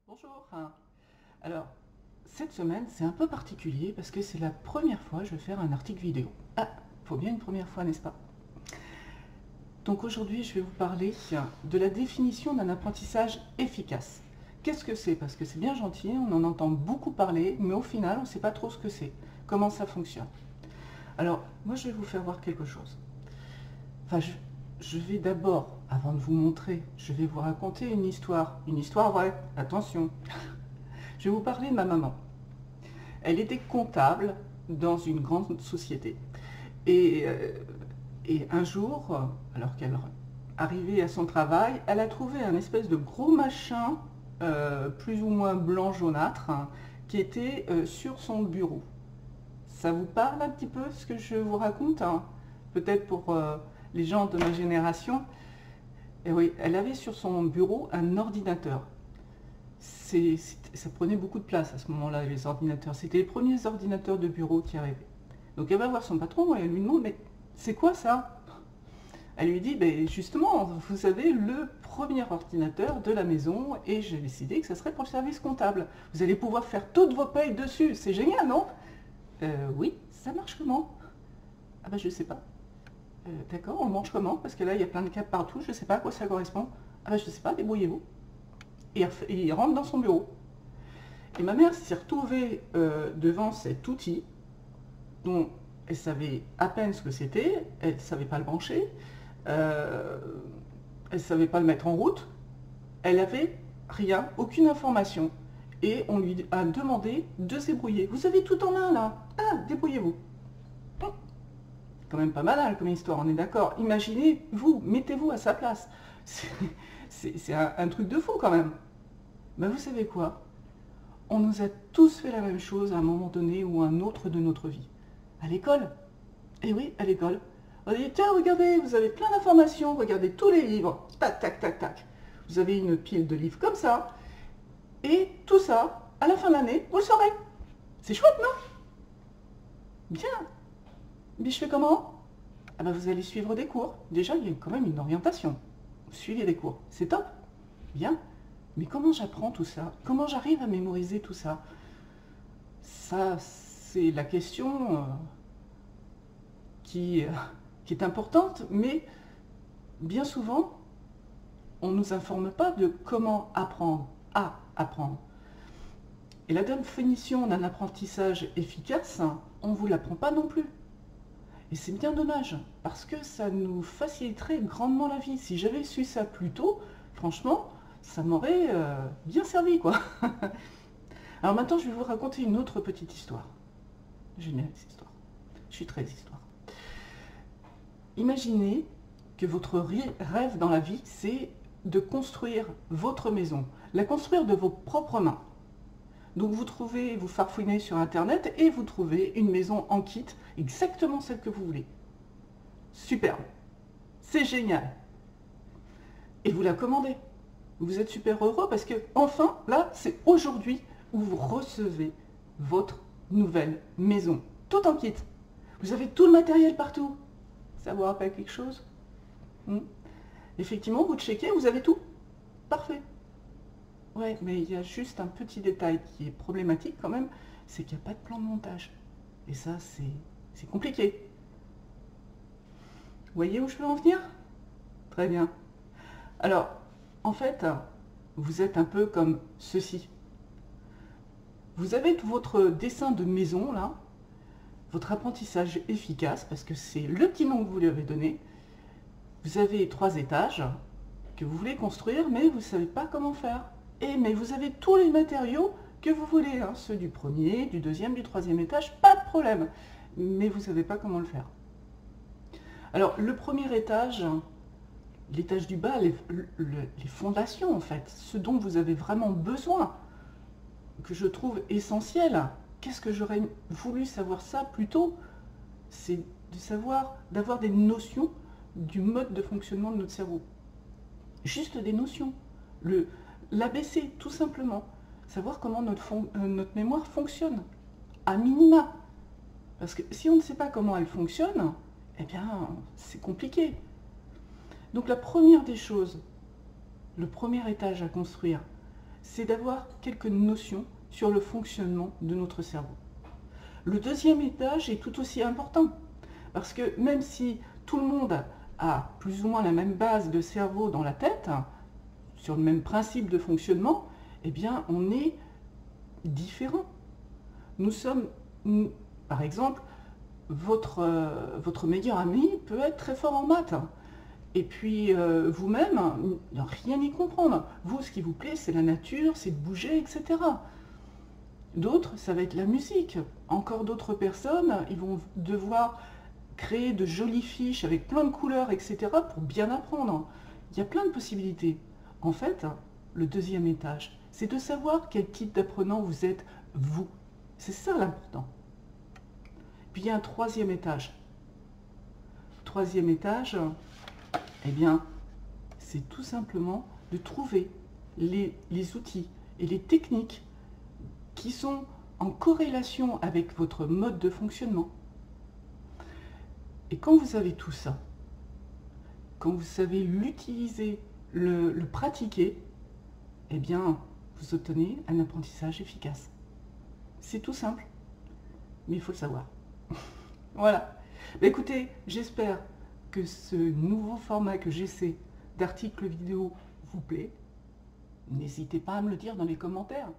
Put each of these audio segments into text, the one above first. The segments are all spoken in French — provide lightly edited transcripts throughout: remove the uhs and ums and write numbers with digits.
Bonjour. Alors, cette semaine, c'est un peu particulier parce que c'est la première fois que je vais faire un article vidéo. Ah, faut bien une première fois, n'est-ce pas? Donc aujourd'hui, je vais vous parler de la définition d'un apprentissage efficace. Qu'est-ce que c'est? Parce que c'est bien gentil, on en entend beaucoup parler, mais au final, on ne sait pas trop ce que c'est, comment ça fonctionne. Alors, moi, je vais vous faire voir quelque chose. Enfin, je vais d'abord, avant de vous montrer, je vais vous raconter une histoire vraie, attention. Je vais vous parler de ma maman. Elle était comptable dans une grande société. Et, euh, et un jour, alors qu'elle arrivait à son travail, elle a trouvé un espèce de gros machin, plus ou moins blanc jaunâtre, hein, qui était sur son bureau. Ça vous parle un petit peu ce que je vous raconte, hein? Peut-être pour les gens de ma génération. Et oui, elle avait sur son bureau un ordinateur. Ça prenait beaucoup de place à ce moment-là, les ordinateurs. C'était les premiers ordinateurs de bureau qui arrivaient. Donc elle va voir son patron et elle lui demande, mais c'est quoi ça? Elle lui dit, ben justement, vous avez le premier ordinateur de la maison et j'ai décidé que ça serait pour le service comptable. Vous allez pouvoir faire toutes vos payes dessus. C'est génial, non? Oui, ça marche comment? Ah ben je sais pas. D'accord, on le mange comment? Parce que là, il y a plein de câbles partout, je sais pas à quoi ça correspond. Ah ben je sais pas, débrouillez-vous. Et il rentre dans son bureau. Et ma mère s'est retrouvée devant cet outil dont elle savait à peine ce que c'était, elle ne savait pas le brancher, elle ne savait pas le mettre en route, elle avait rien, aucune information. Et on lui a demandé de se débrouiller. Vous avez tout en un là, ah, débrouillez-vous. Bon, quand même pas mal comme histoire, on est d'accord. Imaginez, vous, mettez-vous à sa place. C'est un truc de fou quand même. Ben vous savez quoi? On nous a tous fait la même chose à un moment donné ou un autre de notre vie. À l'école. Eh oui, à l'école. On dit, tiens, regardez, vous avez plein d'informations, regardez tous les livres. Tac, tac, tac, tac. Vous avez une pile de livres comme ça. Et tout ça, à la fin de l'année, vous le saurez. C'est chouette, non? Bien. Mais je fais comment? Ah ben, vous allez suivre des cours. Déjà, il y a quand même une orientation. Vous suivez des cours. C'est top. Bien. Mais comment j'apprends tout ça? Comment j'arrive à mémoriser tout ça? Ça, c'est la question qui est importante, mais bien souvent, on ne nous informe pas de comment apprendre à apprendre. Et la définition d'un apprentissage efficace, on ne vous l'apprend pas non plus. Et c'est bien dommage, parce que ça nous faciliterait grandement la vie. Si j'avais su ça plus tôt, franchement, ça m'aurait bien servi, quoi. Alors maintenant, je vais vous raconter une autre petite histoire. J'aime bien les histoires. Je suis très histoire. Imaginez que votre rêve dans la vie, c'est de construire votre maison, la construire de vos propres mains. Donc vous farfouinez sur internet et vous trouvez une maison en kit, exactement celle que vous voulez. Superbe, c'est génial. Et vous la commandez. Vous êtes super heureux parce que enfin, là, c'est aujourd'hui où vous recevez votre nouvelle maison, tout en kit. Vous avez tout le matériel partout. Ça vous rappelle quelque chose? Effectivement, vous checkez, vous avez tout. Parfait. Ouais, mais il y a juste un petit détail qui est problématique quand même, c'est qu'il n'y a pas de plan de montage. Et ça, c'est compliqué. Vous voyez où je veux en venir? Très bien. Alors, en fait, vous êtes un peu comme ceci. Vous avez votre dessin de maison, là, votre apprentissage efficace, parce que c'est le petit nom que vous lui avez donné. Vous avez 3 étages que vous voulez construire, mais vous ne savez pas comment faire. Mais vous avez tous les matériaux que vous voulez, hein, ceux du premier, du deuxième, du troisième étage, pas de problème. Mais vous ne savez pas comment le faire. Alors, le premier étage, l'étage du bas, les fondations en fait, ce dont vous avez vraiment besoin, que je trouve essentiel. Qu'est-ce que j'aurais voulu savoir ça plus tôt? C'est de savoir, d'avoir des notions du mode de fonctionnement de notre cerveau. Juste des notions. L'ABC, tout simplement. Savoir comment notre mémoire fonctionne, à minima. Parce que si on ne sait pas comment elle fonctionne, eh bien, c'est compliqué. Donc la première des choses, le premier étage à construire, c'est d'avoir quelques notions sur le fonctionnement de notre cerveau. Le deuxième étage est tout aussi important, parce que même si tout le monde a plus ou moins la même base de cerveau dans la tête, sur le même principe de fonctionnement, eh bien on est différents. Nous sommes, par exemple, votre meilleur ami peut être très fort en maths. Et puis vous-même, rien y comprendre. Vous, ce qui vous plaît, c'est la nature, c'est de bouger, etc. D'autres, ça va être la musique. Encore d'autres personnes, ils vont devoir créer de jolies fiches avec plein de couleurs, etc. pour bien apprendre. Il y a plein de possibilités. En fait, le deuxième étage, c'est de savoir quel type d'apprenant vous êtes, vous. C'est ça l'important. Puis il y a un troisième étage. Troisième étage, eh bien, c'est tout simplement de trouver les outils et les techniques qui sont en corrélation avec votre mode de fonctionnement. Et quand vous avez tout ça, quand vous savez l'utiliser, le pratiquer, eh bien, vous obtenez un apprentissage efficace. C'est tout simple, mais il faut le savoir. Voilà. Bah, écoutez, j'espère que ce nouveau format que j'essaie d'articles vidéo vous plaît. N'hésitez pas à me le dire dans les commentaires.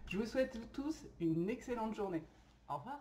Je vous souhaite tous une excellente journée. Au revoir.